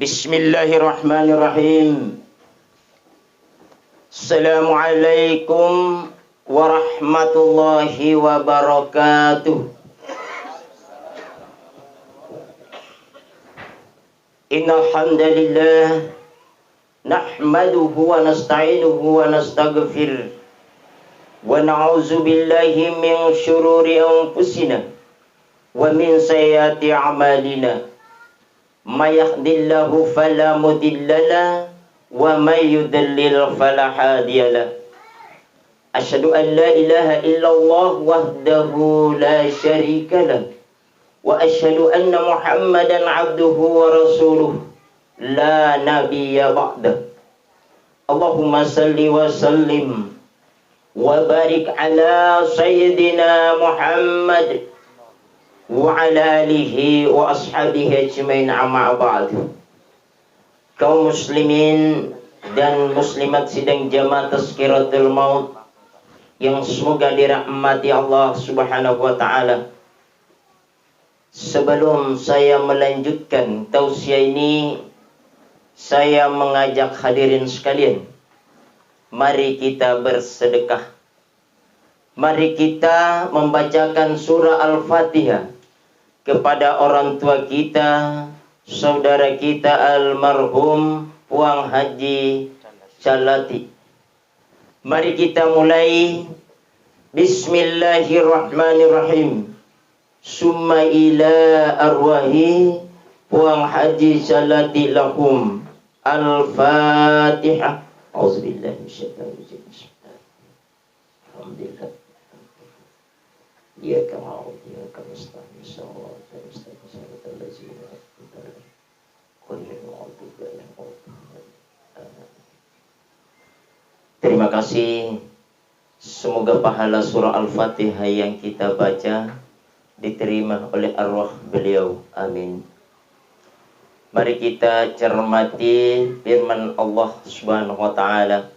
Bismillahirrahmanirrahim. Assalamualaikum warahmatullahi wabarakatuh. Innal hamdalillah nahmaduhu wa nasta'inuhu wa nastaghfir wa na'udzu billahi min syururi anfusina wa min sayyiati a'malina. May yahdihillahu fala mudhillalah wa may yudlil fala hadiyalah. Asyhadu an la ilaha illallah wahdahu la syarikalah wa asyhadu anna Muhammadan abduhu wa rasuluh la nabiyya ba'dah. Allahumma salli wa sallim wa barik ala sayyidina Muhammad wa ala alihi wa ashabihi ajmain, amma ba'du. Kaum muslimin dan muslimat sidang jamaah Tazkiratul Maut yang semoga dirahmati Allah Subhanahu wa taala. Sebelum saya melanjutkan tausiah ini, saya mengajak hadirin sekalian, mari kita bersedekah. Mari kita membacakan surah Al-Fatihah kepada orang tua kita, saudara kita almarhum Puang Haji Calati. Mari kita mulai. Bismillahirrahmanirrahim. Summa ila arwahi Puang Haji Calati lahum. Al-Fatihah. Auzubillahi minasyaitonir rajim. Alhamdulillah. Ya kama ya kama nasta'in shiratal mustaqim shiratal ladzina an'amta 'alaihim. Terima kasih. Semoga pahala surah Al-Fatihah yang kita baca diterima oleh arwah beliau. Amin. Mari kita cermati firman Allah Subhanahu wa taala.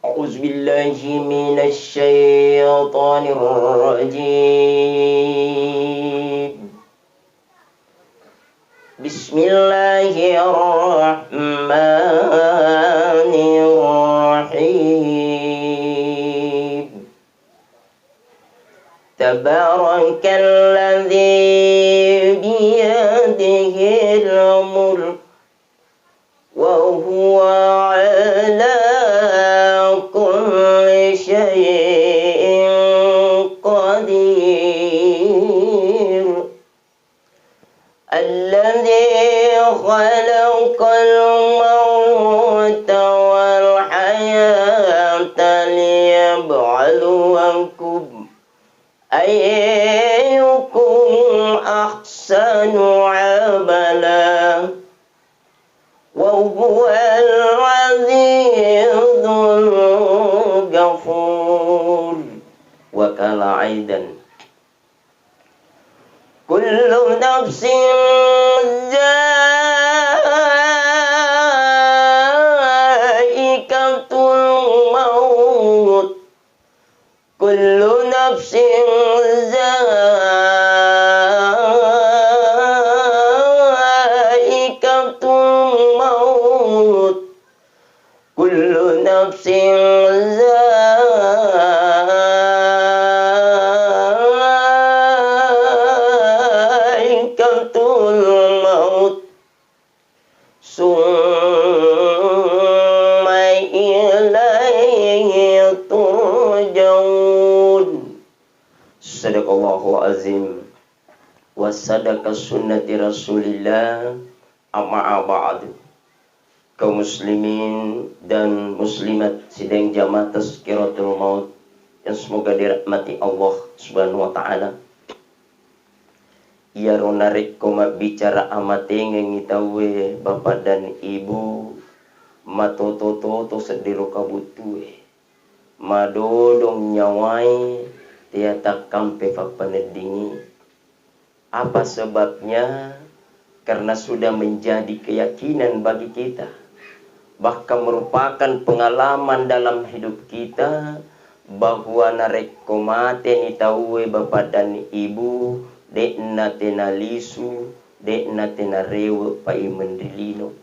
A'udzu billahi minasy syaithanir rajim. Bismillahirrahmanirrahim. Tabarakalladzi biyadihil mulk wa huwa 'ala kulli syai'in qadir. Alladzi khalaqal mauta wal hayata liyabluwakum ayyukum ahsanu 'amala wa huwal 'azizul ghafur. Wa kala aidan kullu nafsin za'iqatul maut. Kullu nafsin za'iqatul maut. Kullu nafsin za'iqatul maut. Summa ilaihi turja'un. Sadaqallahul azim wa sadaqa sunnati rasulillah, amma ba'du. Kaum muslimin dan muslimat sidang jamaah Tazkiratul Maut yang semoga dirahmati Allah Subhanahu wa taala. Ya ronarik koma bicara amate ngitawe bapak dan ibu matototo to sediro kabutue madodong nyawai tiata kampe papanedingi. Apa sebabnya? Karena sudah menjadi keyakinan bagi kita, bahkan merupakan pengalaman dalam hidup kita, bahwa narekomate ni tauwe bapak dan ibu dekna tenalisu de natina rewe pai mendilino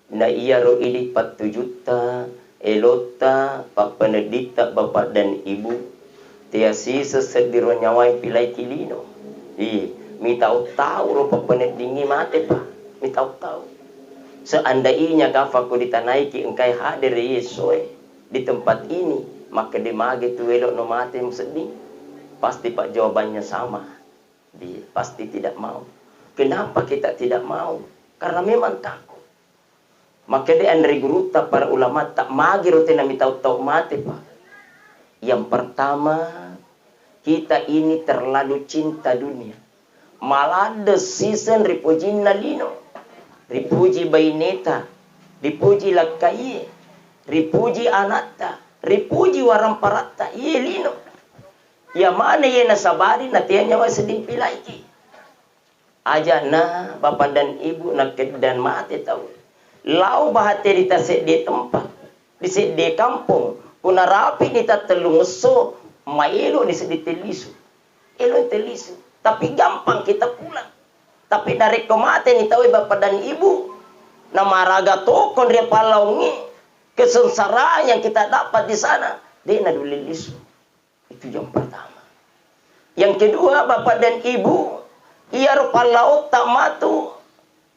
na iya ro ili 4 juta elota pak penedita bapak dan ibu tiasi sesediro nyawai pilai kilino mi tahu ro pak penedingi mate pa mi tahu seandainya kafaku ditanaiki engkai hadir Yesoe di tempat ini maka demage tu elok no mate sedih pasti pak jawabannya sama dia pasti tidak mau. Kenapa kita tidak mau? Karena memang takut. Maka dia andri guru tak para ulama tak magi rote nami tahu mati pak. Yang pertama kita ini terlalu cinta dunia. Malade season ripuji nalino, ripuji baineta, ripuji lakai, ripuji anata, ripuji waramparata, iya lino. Ya mana ye nasabari natianya wa sedih pilai aja na bapak dan ibu nak dan mati tahu lau bahate di tasik di tempat di kampung kuna rapi kita telungeso maelo di sedih telisu elo telisu tapi gampang kita pulang tapi dari kemate ni tahu bapak dan ibu nama raga tokon dia palaungi kesengsaraan yang kita dapat di sana dia nadu lisu. Itu yang pertama. Yang kedua, bapak dan ibu, ia rupa laut tak matu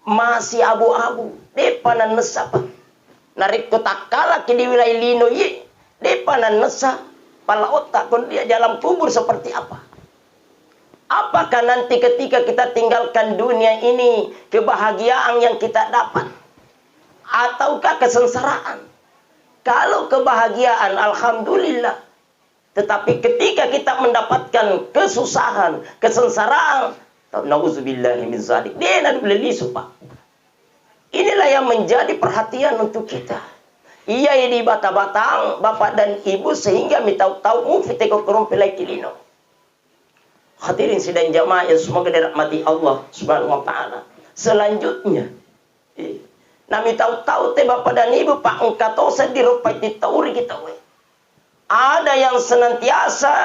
masih abu-abu. Depa nan nesa pa. Narik kotak kala di wilayah lino ye. Depa nan nesa palaut tak kon dia dalam kubur seperti apa? Apakah nanti ketika kita tinggalkan dunia ini kebahagiaan yang kita dapat ataukah kesengsaraan? Kalau kebahagiaan, alhamdulillah. Tetapi ketika kita mendapatkan kesusahan, kesengsaraan, nauzubillahi min zalik, dia nak beli supa. Inilah yang menjadi perhatian untuk kita. Ia di bata-batang bapak dan ibu sehingga mitau-tau mufiteko kerompelai kilino. Hadirin sidang jamaah yang semoga dirahmati Allah Subhanahu wa taala. Selanjutnya, nami tahu-tahu te bapak dan ibu pak engkau sedirupai ditauri kita we. Ada yang senantiasa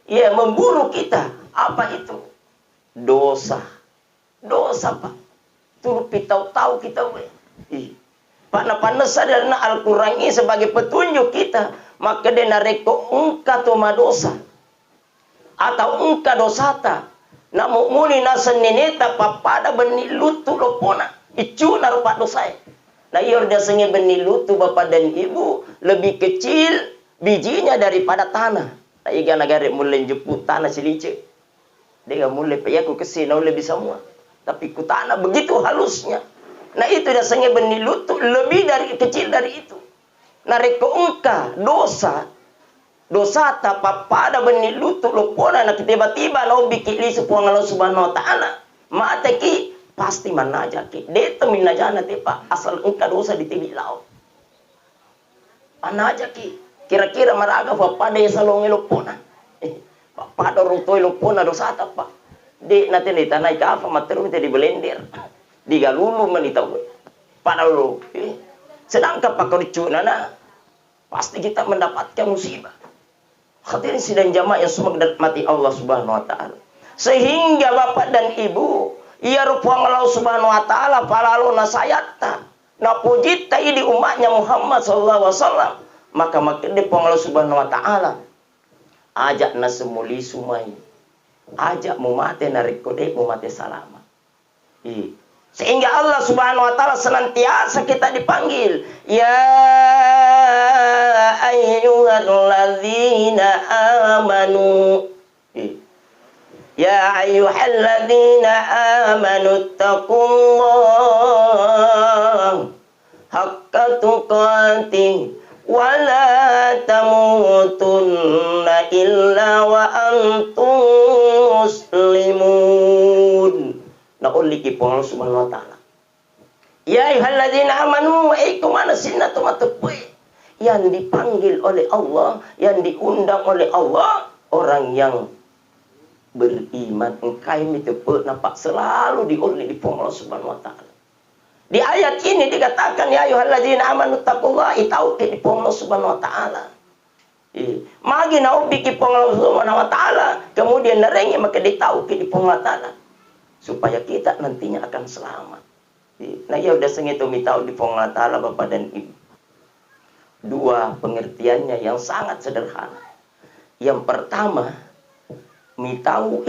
ya memburu kita. Apa itu? Dosa. Dosa pak. Turupi tahu-tahu kita we. Pak napanesa dan Al-Quran ini sebagai petunjuk kita. Maka dia nareko engka toma dosa. Atau engka dosata. Namu muni nasan neneta papada beni lutu lopona. Icu narupa dosa. Nah iya dia sengi beni lutu bapak dan ibu. Lebih kecil bijinya daripada tanah. Nah iya negara mulai jemput tanah silicik. Dia mulai payaku kesini lebih semua. Tapi ku tanah begitu halusnya. Nah itu dasarnya benih lutut lebih dari kecil dari itu. Nareko engka dosa tak pada benih lutut lopona nak tiba-tiba no bikin li sepuang Allah Subhanahu wa taala. Mata ki pasti mana aja ki. Deta minajana te pak asal engka dosa di tibi laut. Mana aja ki. Kira-kira maraga pada yang salongi lopona. Pada orang tua lopona dosa tak pak. Di nanti di tanah ika apa materu kita di blender. Diga lulu manita gue. Pada lu. Sedangkan pak kericu nana pasti kita mendapatkan musibah. Hadirin sidang jamaah yang semua mati Allah Subhanahu wa taala. Sehingga bapak dan ibu ia rupuang Allah Subhanahu wa taala palalu nasayata. Na pujita ini umatnya Muhammad sallallahu alaihi wasallam. Maka dia Allah Subhanahu wa taala ajak na semuli sumai. Ajak mu mate narik kode mu mate salama. Sehingga Allah Subhanahu wa taala senantiasa kita dipanggil, ya ayyuhalladzina amanu. Ya ayyuhalladzina amanu taqullaha haqqa tuqatih wa la tamutunna illa wa antum muslimun. Na uliki Allah Subhanahu wa taala. Ya ayyuhalladzina amanu mana sinnatu matepui. Yang dipanggil oleh Allah, yang diundang oleh Allah, orang yang beriman. Engkai mitepuk nampak selalu diuli di Allah Subhanahu wa taala. Di ayat ini dikatakan ya ayyuhalladzina amanu taqullaha itauke di Allah Subhanahu wa taala. Magi na ubiki Allah Subhanahu wa taala, kemudian narengi maka ditauke di Allah taala. supaya kita nantinya akan selamat. Nah ya udah sengitu mitau di Allah Ta'ala Bapak dan Ibu. Dua pengertiannya yang sangat sederhana. Yang pertama, mitau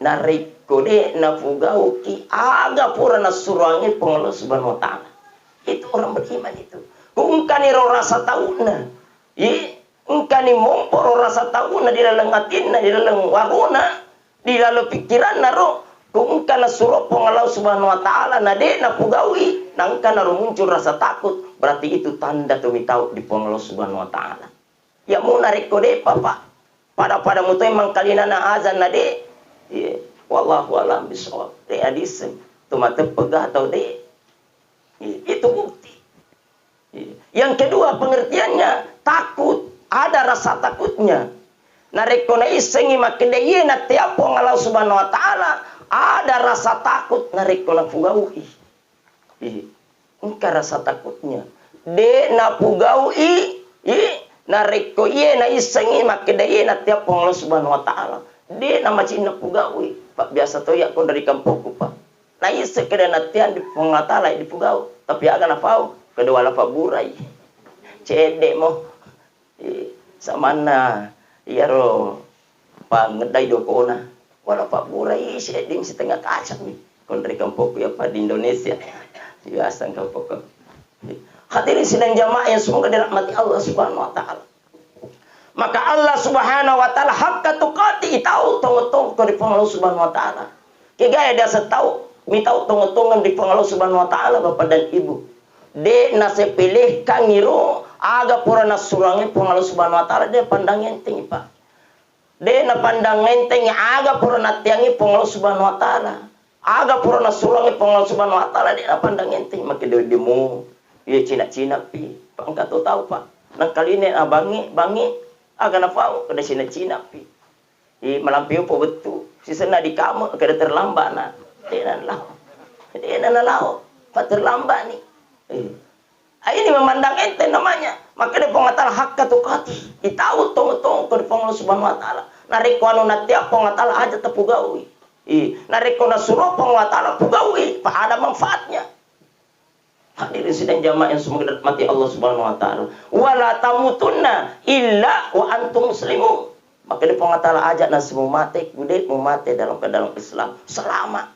narikode nafugau ki aga pura nasurangi pengelola subhanahu wa ta'ala. Itu orang beriman itu. Kung kaniro rasa tauna. Engkani momporo rasa tauna di dalam hatina, di dalam waruna, di dalam pikiran naro. Kung kana suruh pengelola subhanahu wa ta'ala nade nafugawi. Nangka naro muncul rasa takut. Berarti itu tanda tumitau di pengelola subhanahu wa ta'ala. Ya mau narikode papa. Pada mutu emang kalina na azan nade. Wallahu alam bisawab. De adisem. Tumate pegah atau de. Itu bukti. Yang kedua pengertiannya takut. Ada rasa takutnya. Narikona isengi makinde yena tiapo ngalau subhanahu wa ta'ala. Ada rasa takut narikona fugawi. Engka rasa takutnya. De na fugawi. Nariko iye na isengi makinde yena tiapo ngalau subhanahu wa ta'ala. De na macin na fugawi. Pak biasa to ya kon dari kampungku pak. Na ise keda natian di pengatala di fugau. Tapi aga na pau kedua la pak burai. Cede mo. Samana iyaro pangedai dokona. Wala pak burai seding setengah kaca nih. Kon dari kampungku ya pak di Indonesia. Biasa kampungku. Hadirin sidang jamaah yang semoga dirahmati Allah Subhanahu wa taala. Maka Allah Subhanahu wa taala hakka tuqati tahu tong-tong ko di Allah Subhanahu wa taala. Kigaya dia setau mitau tong-tongan di Allah Subhanahu wa taala Bapak dan Ibu. De na sepilih kangiro aga purana surangi Allah Subhanahu wa taala dia pandang enteng Pak. De na pandang enteng aga purana tiangi Allah Subhanahu wa taala. Aga purana surangi Allah Subhanahu wa taala dia na pandang enteng make de demo. Ye Cina-Cina pi. Pak engka tahu Pak. Nang kali ini bangi aga na pau kada Cina pi. Malampiu po betu. Sisena di kamu kada terlambat na. Denan lao. Pak terlambat ni. Ini memandang ente namanya. Maka dia pengatal hak katukati. Itahu tong-tong ko di Allah Subhanahu wa taala. Nariko anu natia pengatal aja tepugawi. Nariko na suruh pengatal pugawi. Pak ada manfaatnya. Hadirin sidang jamaah yang semoga dirahmati Allah Subhanahu wa taala. Wala tamutunna illa wa antum muslimun. Maka di pengatala aja nasi mumate, gede mumate dalam Islam selama.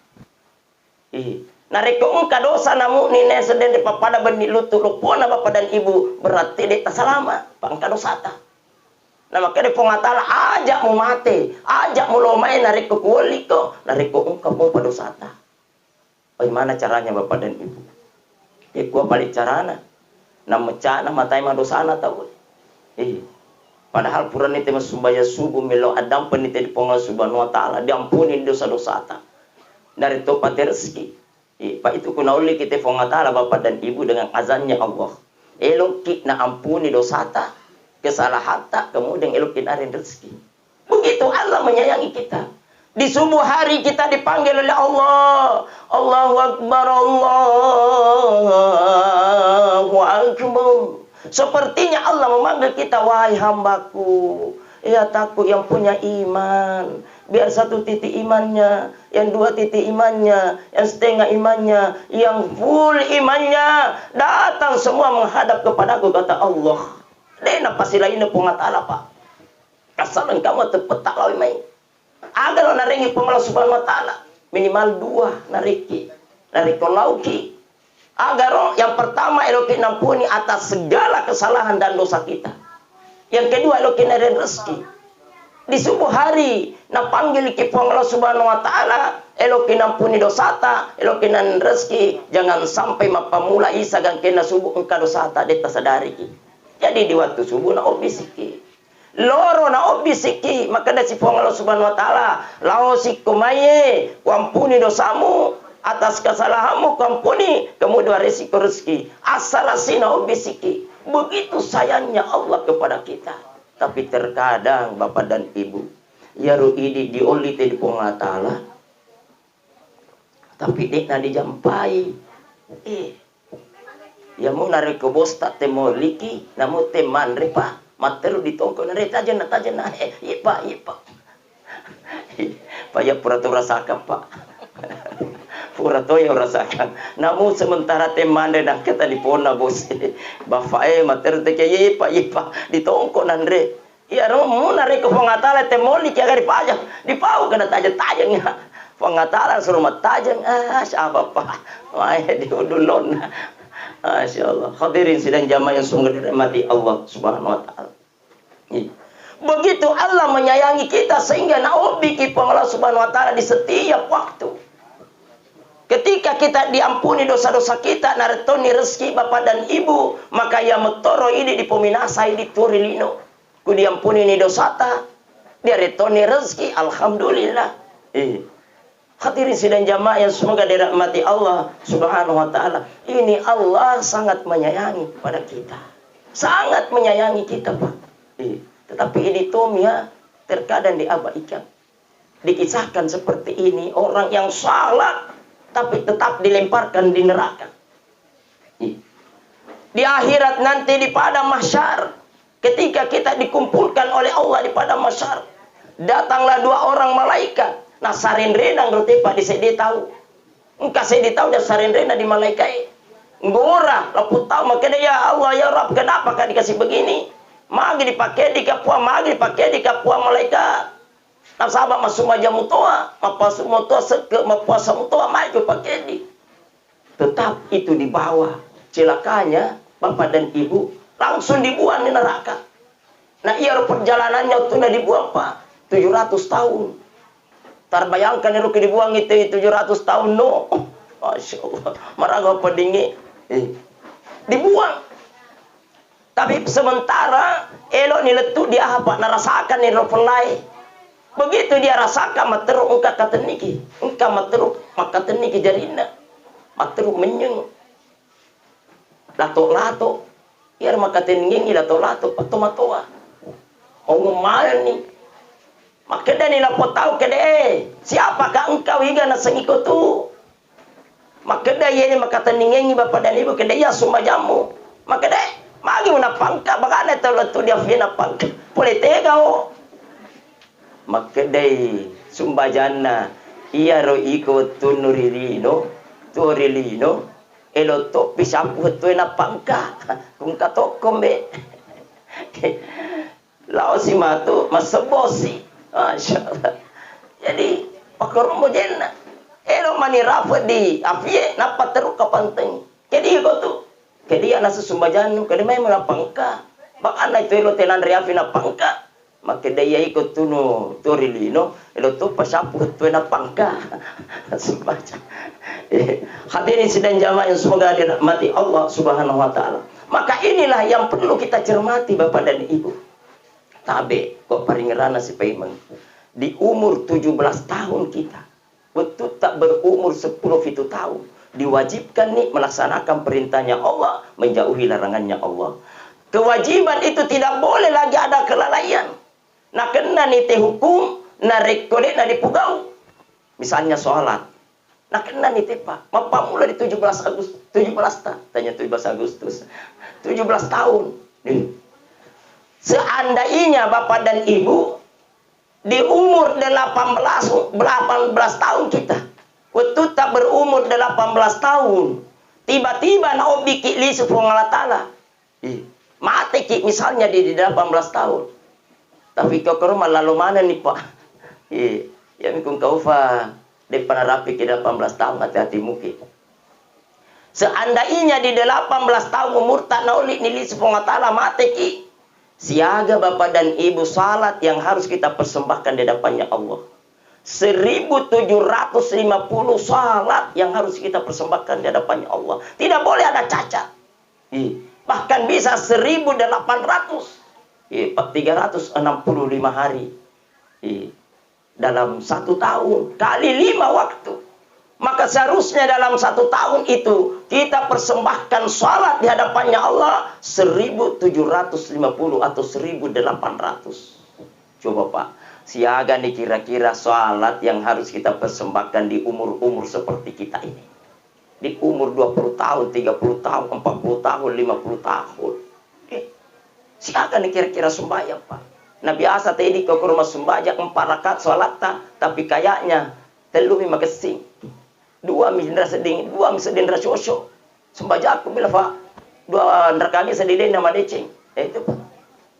Nariko engka dosa namu nine seden di papada benih lutu lupona Bapak dan Ibu berarti de selama. Pak engka dosa ta. Nah maka di pengatala aja mumate, aja mulomai nariko kuliko, nariko engka pun dosa ta. Bagaimana caranya Bapak dan Ibu? Gua balik carana. Nama matai madosana tahu. Padahal puran itu sumbaya subuh melo adam penite di Allah Subhanahu wa taala diampuni dosa-dosa ta. Dari topat rezeki. Pak itu kuna uli kita Allah taala Bapak dan Ibu dengan azannya Allah. Eloki na ampuni dosa ta, kesalahan ta, kemudian eloki narin rezeki. Begitu Allah menyayangi kita. Di subuh hari kita dipanggil oleh Allah. Allahu Akbar, Allahu Akbar. Sepertinya Allah memanggil kita, wahai hambaku. Ya takut yang punya iman. Biar satu titik imannya, yang dua titik imannya, yang setengah imannya, yang full imannya. Datang semua menghadap kepadaku, kata Allah. Dena pasti lainnya pengatala Pak. Kasalan kamu tepetak lawi main. Agar naringi Allah Subhanahu wa taala minimal dua nariki lauki. Agar yang pertama eloki nampuni atas segala kesalahan dan dosa kita. Yang kedua eloki narin rezeki. Di subuh hari na panggil ki Allah Subhanahu wa taala eloki nampuni dosa ta, eloki nan rezeki. Jangan sampai mapamula isa gang kena subuh engka dosa ta deta sadari ki. Jadi di waktu subuh na obisiki. Loro na obisiki maka da si Allah Subhanahu wa taala lao si kumaye kuampuni dosamu atas kesalahanmu kuampuni kemudian resiko rezeki asalasina obisiki. Begitu sayangnya Allah kepada kita. Tapi terkadang Bapak dan Ibu ya ruidi diolite di Allah taala tapi dekna dijampai ya mau narik ke bos tak temo liki namu teman repa materu ditongko na tajen na ipa pa ya pura tu rasaka Pak. Pura toyo rasakan. Namun sementara temanda nak kita di pona bos. Bapak mater te kaya ipa ditongko nandre. Iya romo nare ko pangatala temoli kaya di pajak. Di pau kada tajang-tajangnya. Pangatalan suruh matajang siapa pak. Wah diudulon. Masya Allah. Hadirin sidang jamaah yang sungguh dirahmati Allah Subhanahu wa taala. Begitu Allah menyayangi kita sehingga naobi kita Allah Subhanahu wa taala di setiap waktu. Ketika kita diampuni dosa-dosa kita, naretoni rezeki bapak dan ibu, maka ya metoro ini dipominasai di turilino. Ku diampuni ini dosata, dia retoni rezeki, alhamdulillah. Hadirin sidang jamaah yang semoga dirahmati Allah Subhanahu wa taala. Ini Allah sangat menyayangi pada kita. Sangat menyayangi kita, Pak. Tetapi ini tomia terkadang diabaikan. Dikisahkan seperti ini, orang yang salah tapi tetap dilemparkan di neraka. Di akhirat nanti di padang mahsyar, ketika kita dikumpulkan oleh Allah di padang mahsyar, datanglah dua orang malaikat. Nah sarendrena ngerti Pak disedi tahu. Engkau sedi tahu dah sarendrena di malaikat. Ngora laput tahu makanya ya Allah ya Rabb kenapa kan dikasih begini? Magi dipakai di kapua, magi dipakai di kapua malaikat. Nah sahabat masuk maja mutoa, mapuasa mutoa seke, mapuasa mutoa maju pakai di. Tetap itu di bawah. Celakanya bapak dan ibu langsung dibuang di neraka. Nah iya perjalanannya tunda dibuang Pak 700 tahun. Terbayangkan itu dibuang itu 700 tahun no. Masya Allah. Maraga pedingi. Dibuang. Tapi sementara elok ni letu dia apa narasakan ni ropelai. Begitu dia rasakan materuk engkau kata niki. Engkau materuk maka niki jarina. Materuk menyeng. Lato-lato. Iar maka tengingi lato-lato pato-matoa. Oh ngemayan ni. Maka dia ni lapot tahu ke dia. Siapakah engkau hingga naseng ikut tu. Maka dia ini maka tengingi bapak dan ibu ke dia sumba jamu. Maka dia. Magi unapangka bagana tahu letu dia fina pangka. Boleh tegao. Maka day sumbajana iya ro iko tunuririno turilino elo to pisapu tu na pangka kung katokom be lao si matu masebosi masyaallah. Jadi pakor mo jenna elo manirafa di afie napa teruk kapanteng kedi ko tu kedi ana sumbajana kedi may mga pangka bakana itu elo tenan riafi na pangka. Maka dia ikut tuno turilino elo tu pasapu tu na pangka sembaca. Hadirin sidang jamaah yang semoga dirahmati Allah Subhanahu wa taala. Maka inilah yang perlu kita cermati Bapak dan Ibu. Tabe kok paringerana si payment. Di umur 17 tahun kita, betul tak berumur 10 itu tahun, diwajibkan nih melaksanakan perintahnya Allah, menjauhi larangannya Allah. Kewajiban itu tidak boleh lagi ada kelalaian. Nah kena nih teh hukum, nah rekodek nah dipugau. Misalnya sholat. Nah kena nih teh Pak, mapa mulai di 17 Agustus, 17 tahun, tanya 17 Agustus, 17 tahun. Seandainya Bapak dan Ibu di umur 18 tahun kita, waktu tak berumur 18 tahun, tiba-tiba na obi li subhanahu wa ta'ala. Mati ki misalnya di 18 tahun. Tapi kau rumah lalu mana nih Pak? Ya mikung kau fa depan rapi ke 18 tahun hati-hati mungkin. Seandainya di 18 tahun umur tak nauli nili subhanahu wa ta'ala mati ki. Siaga Bapak dan Ibu salat yang harus kita persembahkan di hadapannya Allah. 1750 salat yang harus kita persembahkan di hadapannya Allah. Tidak boleh ada cacat. Bahkan bisa 1800. 365 hari dalam 1 tahun kali 5 waktu. Maka seharusnya dalam 1 tahun itu kita persembahkan salat di hadapannya Allah 1750 atau 1800. Coba Pak, siaga nih kira-kira salat yang harus kita persembahkan di umur-umur seperti kita ini. Di umur 20 tahun, 30 tahun, 40 tahun, 50 tahun. Siapa nih kira-kira sembahyang Pak? Nah biasa tadi ke rumah sembahyang 4 rakaat sholat tapi kayaknya telumi makasih. Dua misdendra seding, dua misdendra sosok. Sembaja aku bila Pak. Dua nerkagi sedidin nama decing. Itu Pak.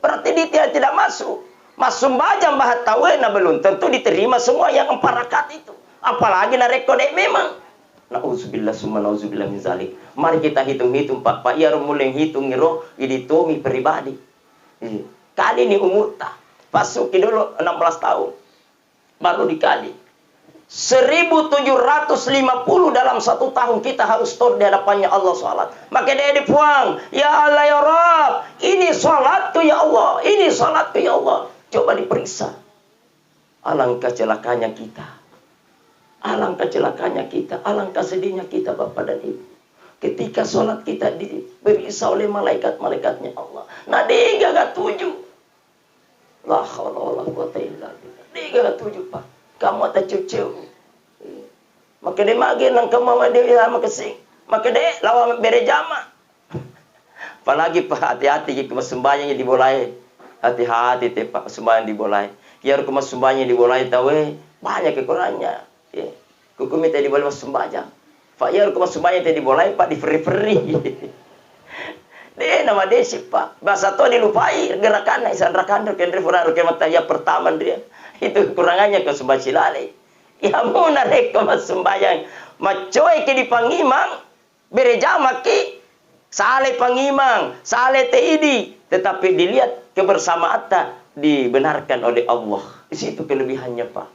Berarti dia tidak masuk. Mas sembajang bahat tawena belum tentu diterima semua yang 4 rakaat itu. Apalagi na rekodek memang. Nauzubillah summa nauzubillah min zalik. Mari kita hitung-hitung Pak. Pak iya mulai hitung ngiro ini tomi pribadi. Kali ini umur tak. Pasuki dulu 16 tahun. Baru dikali. 1750 dalam 1 tahun kita harus tur di hadapannya Allah sholat. Maka dia dipuang. Ya Allah ya Rabb. Ini sholatku ya Allah. Ini sholatku ya Allah. Coba diperiksa. Alangkah celakanya kita. Alangkah celakanya kita. Alangkah sedihnya kita Bapak dan Ibu. Ketika sholat kita diperiksa oleh malaikat-malaikatnya Allah. Nah dia gak 7. La haula wala quwata illa billah. Dia gak 7 Pak. Kamu tak cucu. Maka dia magi nang kamu dia sama kesing. Maka dia lawan bere jama. Apalagi Pak hati-hati ke sembahyang dibolai. Hati-hati teh Pak sembahyang dibolai. Kiar ke sembahyang dibolai tahu banyak kekurangannya. Ya. Kuku minta dibolai sembahyang. Pak ya ke sembahyang teh dibolai Pak di free. Dia nama dia sih Pak. Bahasa tu dilupai gerakannya isan-rakan kendri furaru kemataya pertama dia. Itu kekurangannya ke sembah silale. Ya mau narek ke sembahyang. Macoy ke di pangimang. Berejama ki. Sale pangimang. Sale teidi. Tetapi dilihat kebersamaan dibenarkan oleh Allah. Di situ kelebihannya Pak.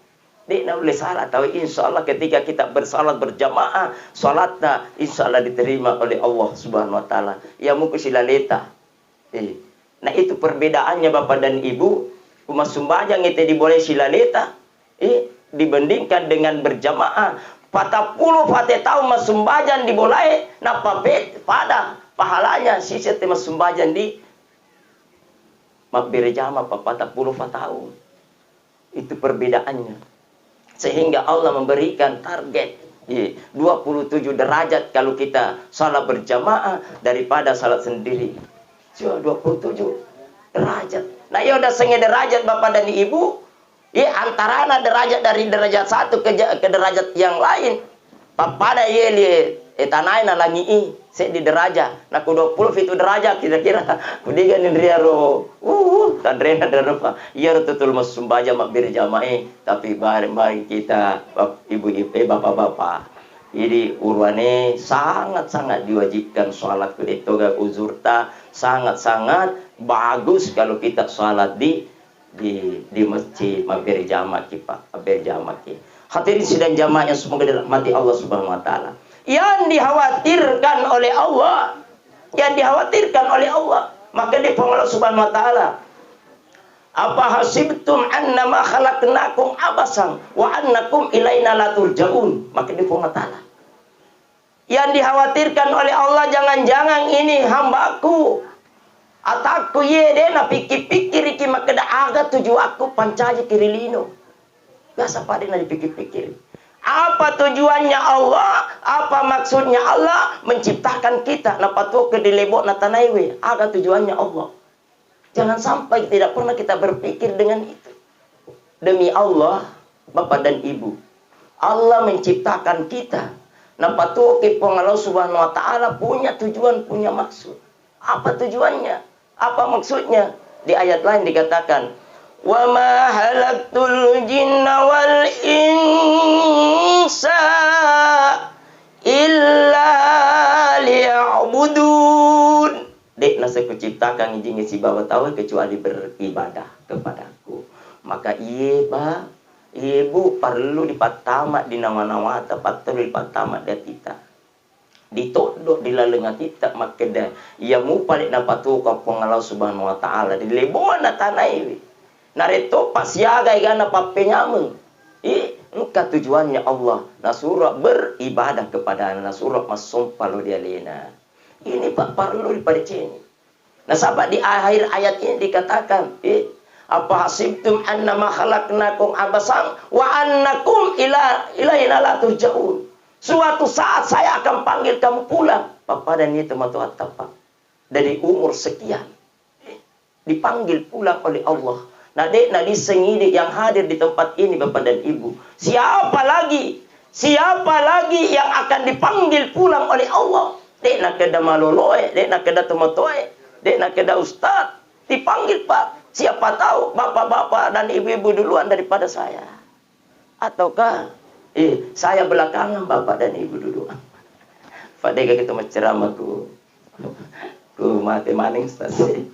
Dia nak boleh salat. Tahu insya Allah ketika kita bersalat berjamaah. Salatnya insya Allah diterima oleh Allah subhanahu wa ta'ala. Ya mungkin silaleta. Nah itu perbedaannya Bapak dan Ibu. Rumah sembahyang itu diboleh silaleta. Dibandingkan dengan berjamaah. 40 tahun mas sembahyang diboleh. Napa pada pahalanya sisa mas sembahyang di berjamaah 40 tahun. Itu perbedaannya. Sehingga Allah memberikan target 27 derajat kalau kita salat berjamaah daripada salat sendiri. Cuma 27 derajat. Nah, ya udah senge derajat Bapak dan Ibu. Ya antarana derajat dari derajat satu ke derajat yang lain. Pada ye tanai na langi di derajat. Nah, ku 20 itu derajat kira-kira. Kudigan dia ro. Tandrena darapa. Ya tutul mas sumbaja mak berjamaah tapi bareng-bareng kita ibu-ibu bapak-bapak. Jadi urwane sangat-sangat diwajibkan salat kedetoga uzurta sangat-sangat bagus kalau kita salat di masjid berjamaah Pak berjamaah. Hadirin sidang jamaah yang semoga dirahmati Allah Subhanahu wa taala. Yang dikhawatirkan oleh Allah, maka di Allah Subhanahu wa taala. Apa hasibtum annama khalaqnakum abasan wa annakum ilaina la turja'un. Maka di Allah taala. Yang dikhawatirkan oleh Allah jangan-jangan ini hambaku. Ataku ye dena pikir-pikir iki maka da aga tuju aku pancaji kirilino. Biasa pada na dipikir-pikir. Apa tujuannya Allah? Apa maksudnya Allah menciptakan kita? Napa tuh ke dilebok na tanaiwe? Aga tujuannya Allah. Jangan sampai tidak pernah kita berpikir dengan itu. Demi Allah, Bapak dan Ibu, Allah menciptakan kita. Napa tuh ke Allah Subhanahu wa taala punya tujuan, punya maksud. Apa tujuannya? Apa maksudnya? Di ayat lain dikatakan, "Wa ma halaqtul jinna wal insa illa liya'budun." Dek nasa kuciptakan izin si bawa tahu kecuali beribadah kepadaku. Maka ibu perlu dipatama di nama-nama perlu dipatama dia kita. Ditodok di lalengan kita maka dah ia mu paling nampak tu kau Allah Subhanahu wa taala di lebon tanai. Nareto pasiaga igana papenyameng. Muka tujuannya Allah nasura beribadah kepada nasura masum palu dia lena. Ini Pak perlu dipercayai. Nah sahabat di akhir ayat ini dikatakan, apa hasibtum annama khalaqnakum abasan wa annakum ilaina la turja'un. Suatu saat saya akan panggil kamu pulang. Papa dan itu matu atapa. Dari umur sekian. Dipanggil pulang oleh Allah. Nah dek nadi sengidi yang hadir di tempat ini Bapak dan Ibu. Siapa lagi Siapa lagi yang akan dipanggil pulang oleh Allah? Dek nak keda maloloe, dek nak keda tomotoe, dek nak keda ustaz. Dipanggil Pak. Siapa tahu bapak-bapak dan ibu-ibu duluan daripada saya. Ataukah saya belakangan bapak dan ibu duluan. Pak deka kita menceramah ku mati maning stasi.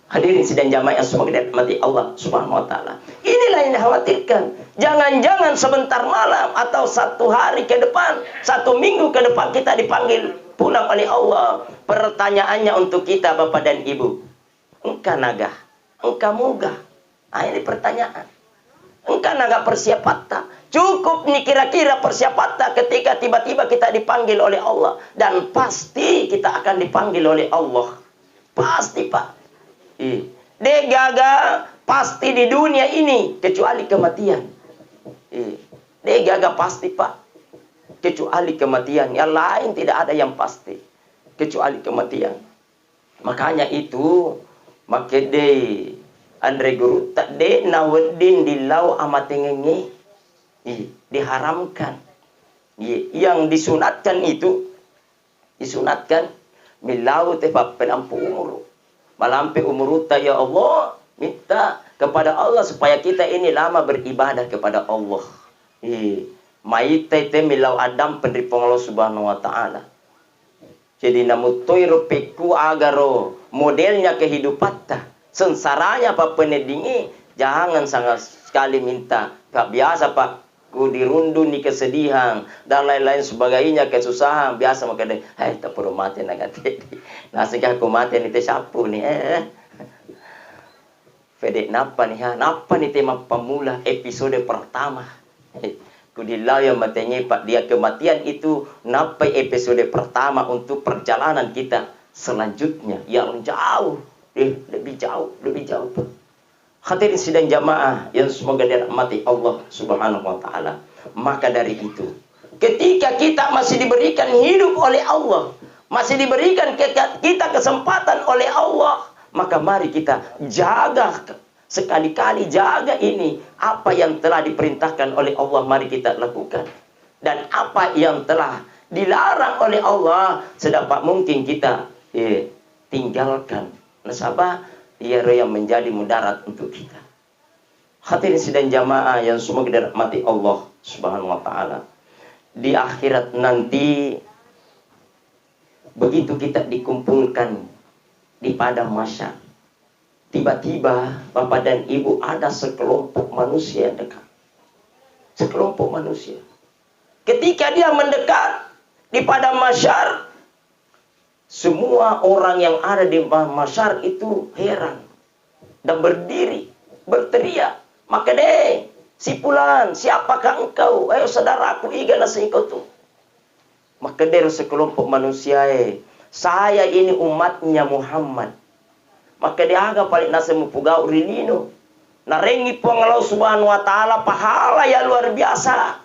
Hadirin sidang jamaah yang semoga dirahmati Allah Subhanahu wa taala. Inilah yang dikhawatirkan. Jangan-jangan sebentar malam atau satu hari ke depan, satu minggu ke depan kita dipanggil pulang oleh Allah. Pertanyaannya untuk kita Bapak dan Ibu. Engkau nagah, engkau munggah. Nah, ini pertanyaan. Engkau nagah persiapata. Cukup nih kira-kira persiapata ketika tiba-tiba kita dipanggil oleh Allah. Dan pasti kita akan dipanggil oleh Allah. Pasti Pak. Dia gagal pasti di dunia ini kecuali kematian. Dia gagal pasti Pak, kecuali kematian. Yang lain tidak ada yang pasti kecuali kematian. Makanya itu maka de Andre Guru tak de nawedin di lau amatengenge diharamkan. Yang disunatkan itu disunatkan milau tepat penampu umur. Malampi umur ya Allah, minta kepada Allah supaya kita ini lama beribadah kepada Allah. Maite milau Adam penripong Allah Subhanahu wa taala. Jadi namutoi rupiku agaro modelnya kehidupan ta. Sensaranya Pak penedingi jangan sangat sekali minta. Pak biasa Pak ku dirundu ni kesedihan dan lain-lain sebagainya kesusahan biasa makanya tak perlu mati negatif nasikah ku mati ni te sapu ni Fede napa nih ha napa nih tema pemula episode pertama ku dilau yang matanya Pak dia kematian itu napa episode pertama untuk perjalanan kita selanjutnya yang jauh lebih jauh Pak. Hadirin sidang jamaah yang semoga dirahmati Allah Subhanahu wa taala. Maka dari itu, ketika kita masih diberikan hidup oleh Allah, masih diberikan kita kesempatan oleh Allah, maka mari kita jaga sekali-kali jaga ini apa yang telah diperintahkan oleh Allah mari kita lakukan. Dan apa yang telah dilarang oleh Allah sedapat mungkin kita tinggalkan. Nasabah yang menjadi mudarat untuk kita. Hadirin sidang jamaah yang semoga dirahmati Allah Subhanahu wa taala. Di akhirat nanti begitu kita dikumpulkan di padang mahsyar. Tiba-tiba Bapak dan Ibu ada sekelompok manusia yang dekat. Sekelompok manusia. Ketika dia mendekat di padang mahsyar, semua orang yang ada di mahsyar itu heran dan berdiri, berteriak. Maka si fulan, siapakah engkau? Ayo saudaraku, igana engkau tu. Maka sekelompok manusia, saya ini umatnya Muhammad. Maka dia agak paling nasa mupugau rilino. Narengi puang Allah Subhanahu wa taala pahala yang luar biasa.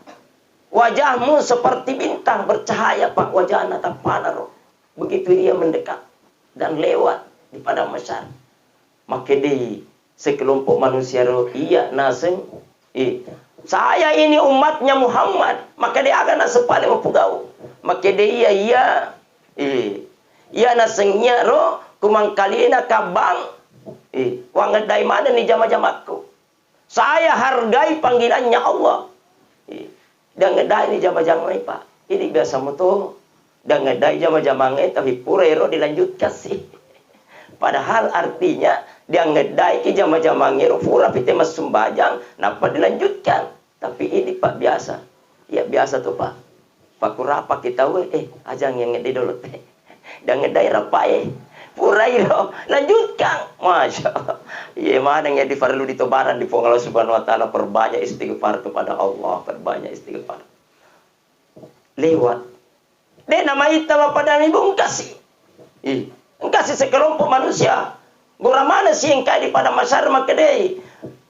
Wajahmu seperti bintang bercahaya Pak wajahna tampana roh. Begitu dia mendekat dan lewat di padang mahsyar, maka dia sekelompok manusia roh iya naseng saya ini umatnya Muhammad, maka dia akan nasepale mapugau, maka dia iya nasengnya roh kumangkalina kabang wangedai mana ni jama-jamaku, saya hargai panggilannya Allah dan ngedai ni jama-jamai Pak ini biasa moto dan ngedai jama-jamangnya tapi purero dilanjutkan sih. Padahal artinya dia ngedai ke jama-jamangnya pura pite mas sumbajang napa dilanjutkan. Tapi ini Pak biasa. Ya biasa tuh Pak. Pak kurapa kita ajang yang ngedai dulu teh. Dan ngedai rapa purairo lanjutkan. Masya Allah. Iya mana yang di farlu ditobaran di Allah Subhanahu wa taala perbanyak istighfar kepada Allah, perbanyak istighfar. Lewat dia nama kita Bapak dan Ibu engkasih. Engkasih sekelompok manusia. Gora mana sih engkau di pada masyarakat maka deh.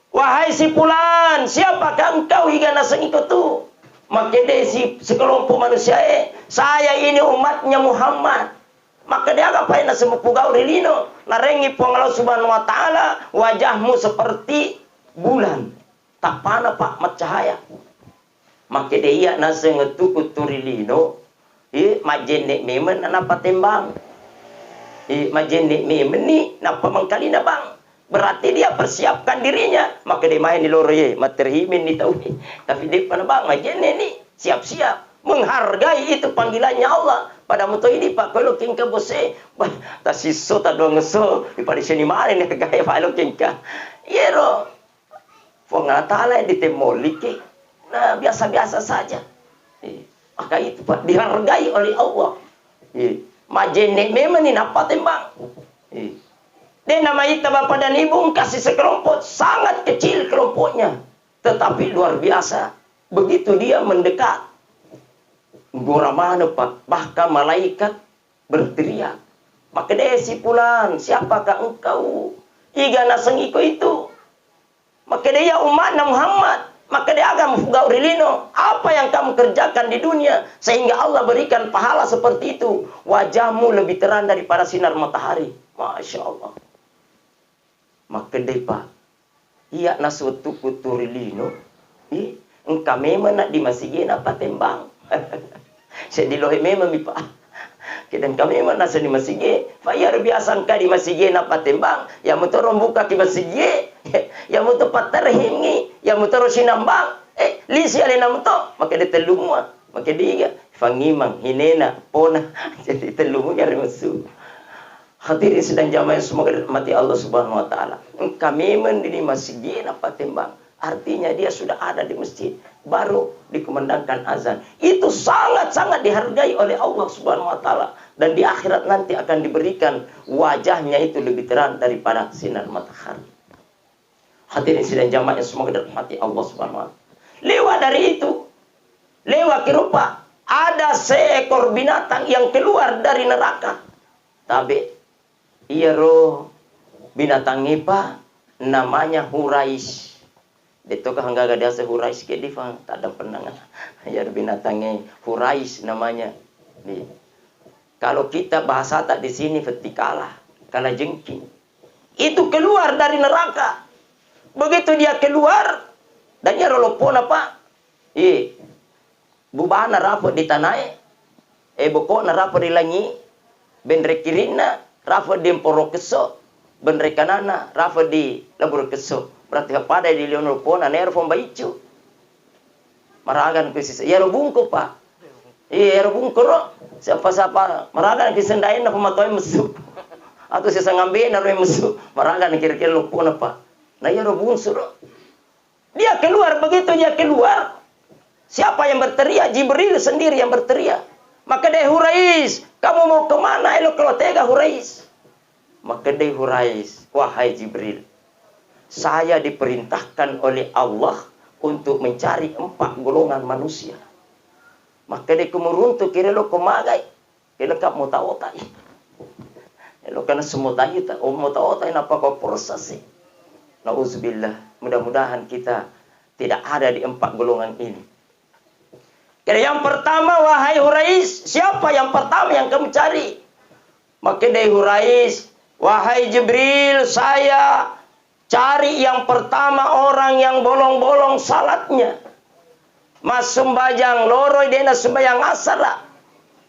Wahai si fulan, siapakah engkau hingga naseng ikut tu? Maka deh si sekelompok manusia saya ini umatnya Muhammad. Maka dia ngapain nasa mupugau rilino. Narengi puang Allah Subhanahu wa taala wajahmu seperti bulan. Tak pana Pak mat cahaya. Maka dia nasa ngetukut turilino. Majenek memen napa tembang. Majenek memen ni napa mengkali na bang. Berarti dia persiapkan dirinya. Maka dia main di lore materhimin ni tahu. Tapi dia pana bang majenek ni siap-siap menghargai itu panggilannya Allah. Pada muto ini pak kalau kingka bose ta siso ta do ngeso pada sini mari ni gaya pak lo kingka yero pengatala di temolike nah biasa-biasa saja maka itu pak dihargai oleh Allah majene memang ni napa tembang dia nama itu bapak dan ibu kasih sekelompok sangat kecil kelompoknya tetapi luar biasa begitu dia mendekat gora mana pak bahkan malaikat berteriak maka dia si pulang siapakah engkau iga naseng iko itu maka dia umat Muhammad maka dia akan mufgau rilino apa yang kamu kerjakan di dunia sehingga Allah berikan pahala seperti itu wajahmu lebih terang daripada sinar matahari Masya Allah maka dia pak iya nasutu kuturilino engkau memang nak dimasigin apa tembang saya di lohe memang mi pak dan kami memang nasa di masjid fayar biasa engkau di masjid apa tembang yang motor buka di masjid yang motor paterhim ni yang motor sinambang lisi ale na motor maka dia telumua maka dia fangimang hinena pona jadi telumu kare musuh hadirin sedang jamaah semoga mati Allah Subhanahu wa taala engkau memang di masjid apa tembang artinya dia sudah ada di masjid baru dikumandangkan azan itu sangat-sangat dihargai oleh Allah Subhanahu wa taala dan di akhirat nanti akan diberikan wajahnya itu lebih terang daripada sinar matahari hadirin sidang jamaah yang semoga dirahmati Allah Subhanahu wa taala lewat dari itu lewat kirupa ada seekor binatang yang keluar dari neraka tapi iya roh binatang apa namanya Hurais. Itu kan enggak ada Hurais ke difang tak ada penangan. Ya binatangnya Hurais namanya. Nih. Kalau kita bahasa tak di sini vertikalah, kala jengking. Itu keluar dari neraka. Begitu dia keluar dan dia rolopon apa? Bubana rapot di tanah. Boko na rapot di langi. Benre kirina rapot di emporo keso. Benre kanana rapot di labur keso. Berarti pada di Leonor Pona nero pembaicu. Maragan kusis. Ya rubungko pak. Iya rubungko ro. Siapa maragan kisendain na pematoy mesuk. Atau sisa ngambil na roy mesuk. Maragan kira-kira lupona pak. Nah ya rubung suro. Dia keluar begitu dia keluar. Siapa yang berteriak? Jibril sendiri yang berteriak. Maka dia Hurais. Kamu mau kemana? Elo kalau tega Hurais. Maka dia Hurais. Wahai Jibril. Saya diperintahkan oleh Allah untuk mencari 4 golongan manusia. Maka dia kemuruntu kira lo kemagai. Kira kap mau tahu tak? Lo karena semua tahu tak? Mau tahu tak? Apa kau proses? Nauzubillah. Mudah-mudahan kita tidak ada di 4 golongan ini. Kira yang pertama wahai Hurais, siapa yang pertama yang kamu cari? Maka dia Hurais, wahai Jibril, saya cari yang pertama orang yang bolong-bolong salatnya. Mas sembayang loroi dena sembayang asar.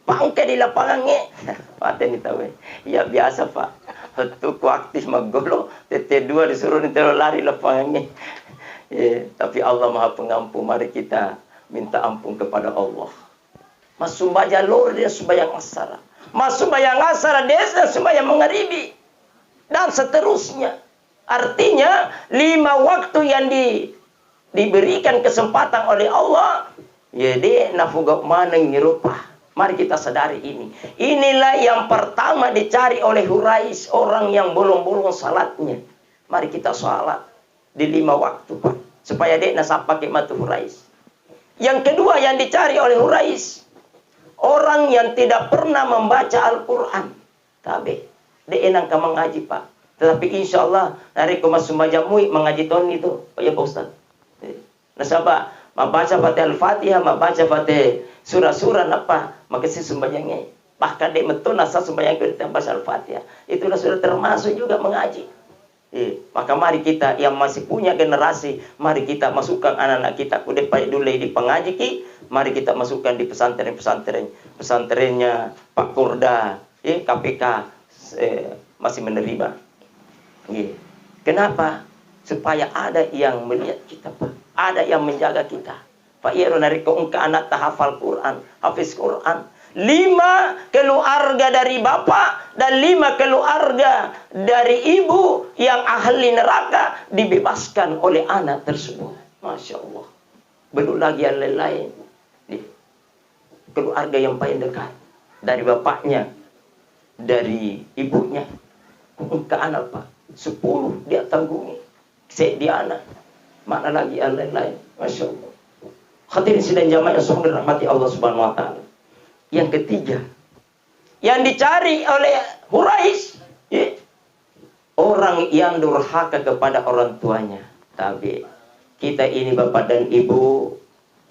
Pangke di lapangannya. Paten ni tahu. Ya biasa pak. Itu ku aktif maggolo. TT2 disuruh nitelo lari lapangannya. Tapi Allah Maha Pengampun. Mari kita minta ampun kepada Allah. Mas sembayang loroi dia sembayang asar. Mas sembayang asar dia sembayang mengharibi. Dan seterusnya. Artinya 5 waktu yang diberikan kesempatan oleh Allah. Jadi nafuga mana ngirupa. Mari kita sadari ini. Inilah yang pertama dicari oleh Hurais. Orang yang bolong-bolong salatnya. Mari kita salat di 5 waktu Pak. Supaya dia nasab pakai matu Hurais. Yang kedua yang dicari oleh Hurais. Orang yang tidak pernah membaca Al-Quran. Tapi dia enang ka mengaji Pak. Tetapi insya Allah dari kumasumba jamui mengaji tahun itu, ya Pak Ustaz. Nasabah, membaca Fatihah Al-Fatihah, membaca Fatihah surah-surah apa, maka si sembahyangnya. Bahkan dia betul nasa sembahyang kita baca Al-Fatihah. Itulah sudah termasuk juga mengaji. Maka mari kita yang masih punya generasi, mari kita masukkan anak-anak kita kude pai dulu di pengaji ki, mari kita masukkan di pesantren-pesantren, pesantrennya Pak Kurda, KPK masih menerima. Kenapa? Supaya ada yang melihat kita, Pak. Ada yang menjaga kita. Pak Yero nariko engka anak tahafal Quran, hafiz Quran. 5 keluarga dari bapak dan 5 keluarga dari ibu yang ahli neraka dibebaskan oleh anak tersebut. Masya Allah. Belum lagi yang lain-lain. Keluarga yang paling dekat. Dari bapaknya, dari ibunya. Ke anak, Pak. 10 dia tanggungi. Dia anak. Mana lagi yang lain-lain. Masya Allah. Hadirin sidang jamaah yang sungguh dirahmati Allah Subhanahu wa taala. Yang ketiga, yang dicari oleh Quraisy, orang yang durhaka kepada orang tuanya. Tapi kita ini bapak dan ibu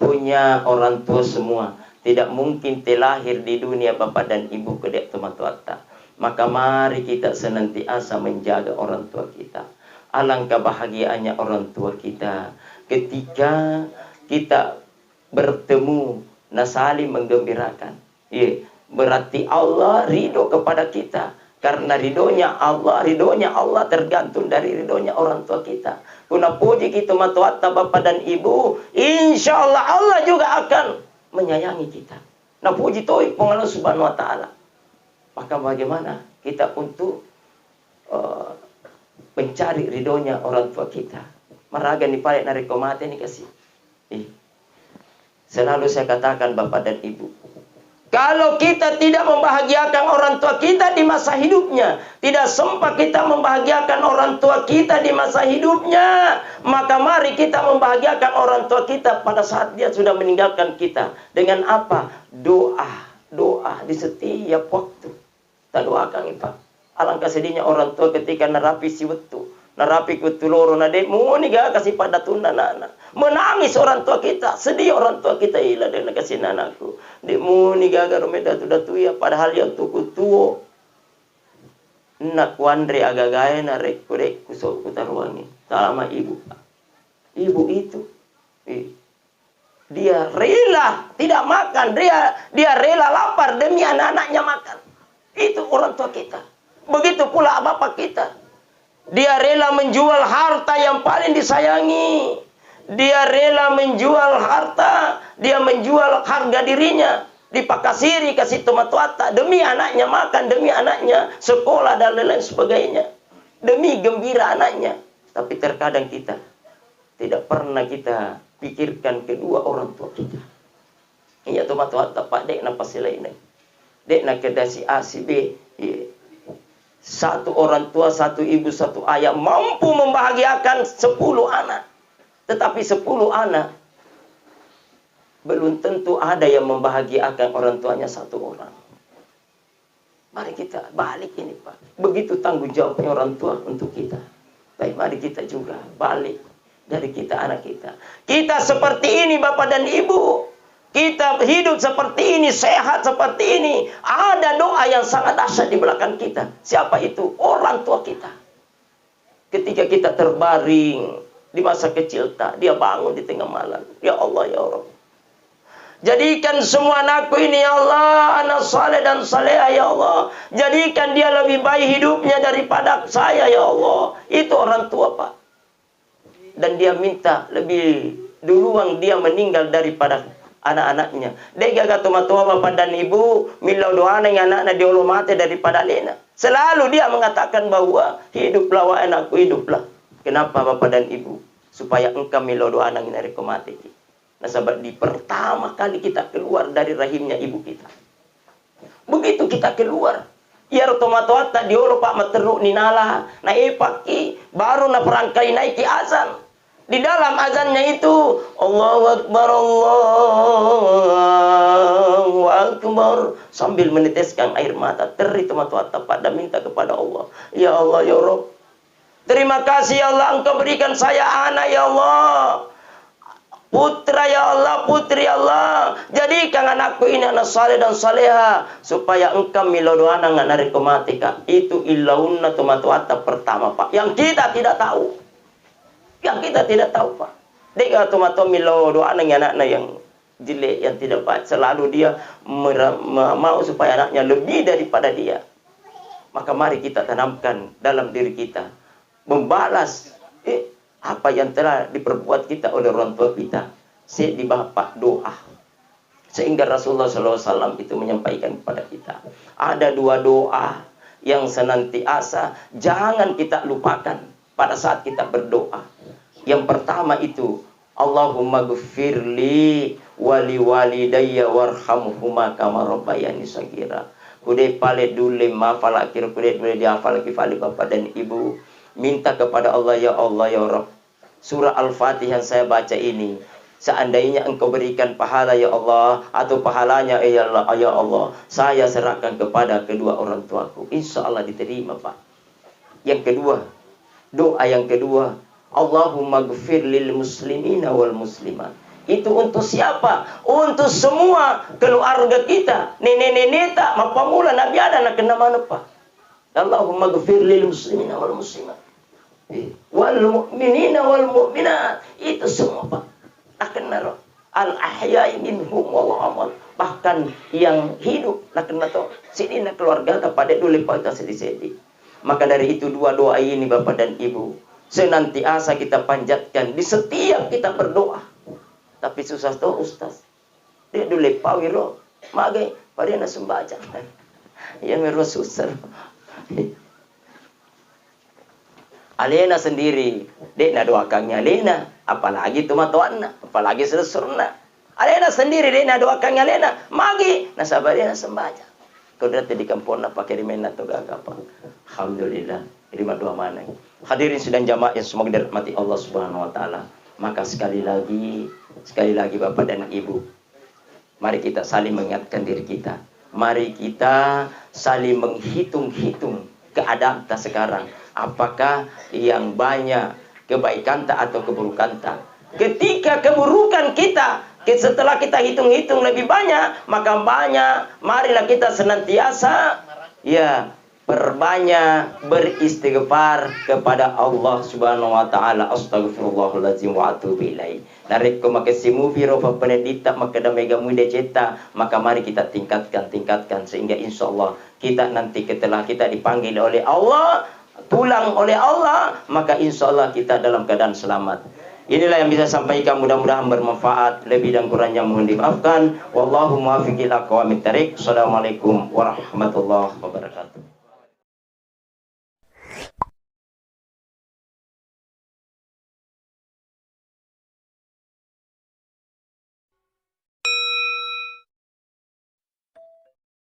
punya orang tua semua. Tidak mungkin terlahir di dunia bapak dan ibu kedek tumatuata. Maka mari kita senantiasa menjaga orang tua kita. Alangkah bahagianya orang tua kita ketika kita bertemu, saling menggembirakan. Berarti Allah ridho kepada kita. Karena ridhonya Allah tergantung dari ridhonya orang tua kita. Kuna puji kita matuata bapak dan ibu, insya Allah Allah juga akan menyayangi kita. Nah puji to'i pengalau subhanahu wa ta'ala. Maka bagaimana kita untuk mencari ridhonya orang tua kita. Maraga ni palik narekomate ni kasih. Selalu saya katakan bapak dan ibu, kalau kita tidak membahagiakan orang tua kita di masa hidupnya, tidak sempat kita membahagiakan orang tua kita di masa hidupnya, maka mari kita membahagiakan orang tua kita pada saat dia sudah meninggalkan kita. Dengan apa? Doa di setiap waktu. Kita doakan, Pak. Alangkah sedihnya orang tua ketika narapi si wetu. Narapi kutu loro na demo ni ga kasih pada tuna nana. Menangis orang tua kita, sedih orang tua kita ila dan kasih nanaku. Demo ni ga garo meda tu datu ya padahal yang tuku tuo. Nak wandre agagae na rek kusok kutarwangi. Sama ibu. Ibu itu dia rela tidak makan, dia rela lapar demi anak-anaknya makan. Itu orang tua kita. Begitu pula bapak kita. Dia rela menjual harta yang paling disayangi. Dia rela menjual harta. Dia menjual harga dirinya. Dipakasiri kasih tomatuata. Demi anaknya makan. Demi anaknya sekolah dan lain-lain sebagainya. Demi gembira anaknya. Tapi terkadang kita tidak pernah kita pikirkan kedua orang tua kita. Iya tomatuata pak dek napa selain. Dek nak kedasi A si B. Satu orang tua, satu ibu, satu ayah mampu membahagiakan 10 anak. Tetapi 10 anak belum tentu ada yang membahagiakan orang tuanya 1 orang. Mari kita balik ini, Pak. Begitu tanggung jawabnya orang tua untuk kita. Baik, mari kita juga balik dari kita anak kita. Kita seperti ini Bapak dan Ibu. Kita hidup seperti ini, sehat seperti ini. Ada doa yang sangat dahsyat di belakang kita. Siapa itu? Orang tua kita. Ketika kita terbaring di masa kecil dia bangun di tengah malam. Ya Allah, ya Allah. Jadikan semua anakku ini ya Allah, anak saleh dan salehah ya Allah. Jadikan dia lebih baik hidupnya daripada saya ya Allah. Itu orang tua, Pak. Dan dia minta lebih duluan dia meninggal daripada anak-anaknya. Dia gagal tua bapak dan ibu milau doa yang anak-anak diolo mati daripada lena. Selalu dia mengatakan bahwa hiduplah wa anakku, hiduplah. Kenapa bapak dan ibu? Supaya engkau milau doa yang nareko mati. Nah sahabat, di pertama kali kita keluar dari rahimnya ibu kita. Begitu kita keluar, ya rotomatoata diolo pak materuk ninala na epaki baru na perangkai naiki azan. Di dalam azannya itu Allahu Akbar, Allahu Akbar, sambil meneteskan air mata teri tomatuata pada minta kepada Allah. Ya Allah ya Rabb, terima kasih ya Allah engkau berikan saya anak ya Allah. Putra ya Allah, putri Allah, jadikan anakku ini anak saleh dan saleha, supaya engkau milodoana nganari komatika. Itu ilaunna tomatuata pertama, Pak. Yang kita tidak tahu. Yang kita tidak tahu, Pak. Deka tomato milodoana anaknya yang jelek, yang tidak baik. Selalu dia mau supaya anaknya lebih daripada dia. Maka mari kita tanamkan dalam diri kita. Membalas apa yang telah diperbuat kita oleh orang tua kita. Di bapak doa. Sehingga Rasulullah SAW itu menyampaikan kepada kita. Ada dua doa yang senantiasa jangan kita lupakan pada saat kita berdoa. Yang pertama itu, Allahumma gfirli wali walidayya warhamhuma kama rabbayani shaghira. Kude pale dule mafal akhir kude dule dihafal kifali bapak dan ibu. Minta kepada Allah ya Rabb. Surah Al-Fatihah yang saya baca ini, seandainya engkau berikan pahala ya Allah, atau pahalanya ya Allah, saya serahkan kepada kedua orang tuaku. Insya Allah diterima, Pak. Yang kedua, doa yang kedua, Allahumma gfir lil muslimina wal muslimat. Itu untuk siapa? Untuk semua keluarga kita. Nenek-nenek tak, mapamula Nabi ada nak kena mana, Pak? Allahumma gfir lil muslimina wal muslimat. Wal mu'minina wal mu'minat. Itu semua, Pak. Akan naro al ahya'i minhum wal amal. Bahkan yang hidup akan nato sidina keluarga kepada dulu pada sedih-sedih. Maka dari itu dua doa ini Bapak dan Ibu senantiasa kita panjatkan di setiap kita berdoa. Tapi susah tuh Ustaz. Dia dulu pawiro magai pada sembaca. Ya meru susah. Alena sendiri, dek nak doakannya Alena, apalagi tumatuanna, apalagi sesurna. Alena sendiri dek nak doakannya Alena, magi nasabarina sembaca. Kau datang di kampung nak pakai dimana tu gagapa. Alhamdulillah, terima doa mana. Hadirin sedang jamaah yang semoga dirahmati Allah Subhanahu Wa Taala. Maka sekali lagi Bapak dan Ibu, mari kita saling mengingatkan diri kita. Mari kita saling menghitung-hitung keadaan kita sekarang. Apakah yang banyak kebaikan tak atau keburukan tak? Ketika keburukan kita, setelah kita hitung-hitung lebih banyak, maka marilah kita senantiasa perbanyak beristighfar kepada Allah Subhanahu Wa Taala. Astaghfirullahaladzim wa atubu ilaih. Narik ko makasimu biro fa penedita makadamega muda ceta, maka mari kita tingkatkan sehingga insyaallah kita nanti setelah kita dipanggil oleh Allah, pulang oleh Allah, maka insya Allah kita dalam keadaan selamat. Inilah yang bisa sampaikan, mudah-mudahan bermanfaat. Lebih dan kurangnya mohon dimaafkan. Wallahu muwaffiq ila aqwamit thariq. Assalamualaikum warahmatullahi wabarakatuh.